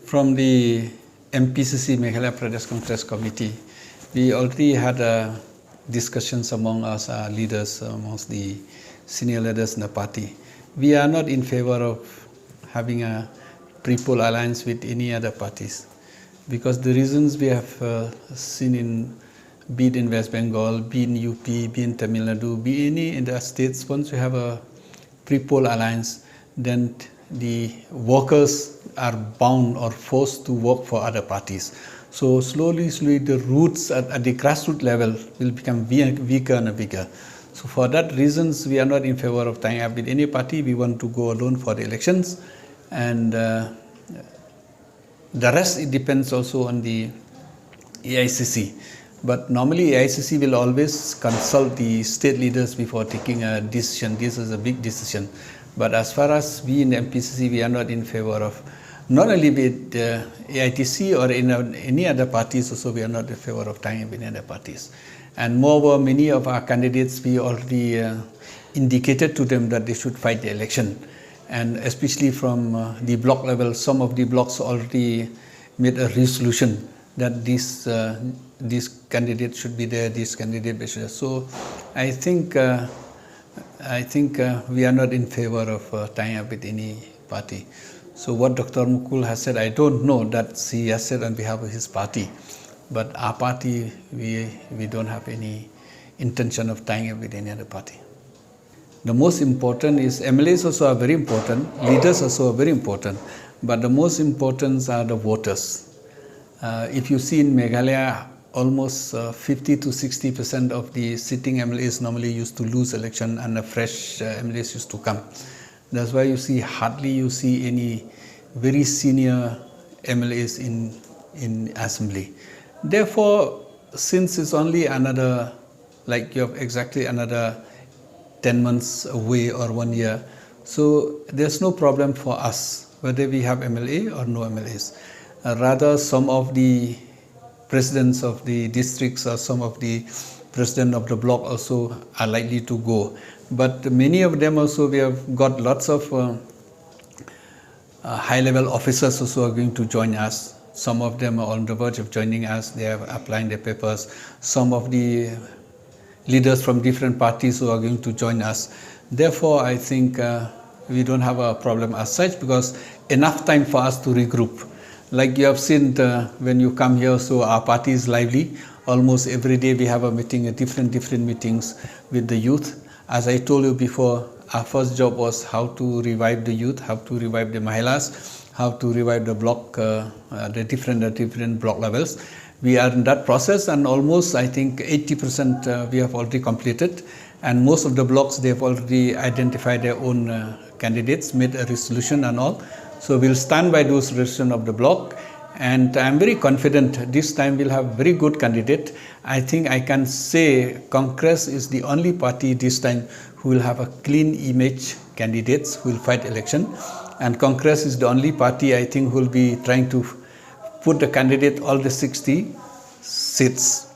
From the MPCC Meghalaya Pradesh Congress Committee, we already had discussions among us leaders, amongst the senior leaders in the party. We are not in favor of having a pre-poll alliance with any other parties, because the reasons we have seen in be it in West Bengal, be in UP, be in Tamil Nadu, be any in the states, once you have a pre-poll alliance, then the workers are bound or forced to work for other parties. So slowly the roots at the grassroots level will become weaker and weaker. So for that reasons, we are not in favor of tying up with any party. We want to go alone for the elections, and the rest, it depends also on the AICC. But normally AICC will always consult the state leaders before taking a decision. This is a big decision. But as far as we in the MPCC, we are not in favor of, not only with AITC or in any other parties also, we are not in favor of tying up with other parties. And moreover, many of our candidates, we already indicated to them that they should fight the election. And especially from the block level, some of the blocks already made a resolution that this candidate should be there, this candidate should be there. So I think we are not in favor of tying up with any party. So what Dr. Mukul has said, I don't know that he has said on behalf of his party. But our party, we don't have any intention of tying up with any other party. The most important is, MLAs also are very important, leaders also are very important, but the most important are the voters. If you see in Meghalaya, almost 50 to 60% of the sitting MLAs normally used to lose election, and the fresh MLAs used to come. That's why you see hardly any very senior MLAs in assembly. Therefore, since it's only another, like you have exactly another 10 months away or 1 year, so there's no problem for us whether we have MLA or no MLAs. Rather, some of the presidents of the districts or some of the president of the block also are likely to go. But many of them also, we have got lots of high-level officers also are going to join us. Some of them are on the verge of joining us. They are applying their papers. Some of the leaders from different parties who are going to join us. Therefore, I think we don't have a problem as such, because enough time for us to regroup. Like you have seen when you come here, so our party is lively. Almost every day we have a meeting, different meetings with the youth. As I told you before, our first job was how to revive the youth, how to revive the MLAs, how to revive the block, the different block levels. We are in that process, and almost I think 80% we have already completed. And most of the blocks, they have already identified their own candidates, made a resolution and all. So we'll stand by those resolutions of the block, and I'm very confident this time we'll have very good candidate. I think I can say Congress is the only party this time who will have a clean image candidates who will fight election, and Congress is the only party I think who will be trying to put the candidate all the 60 seats.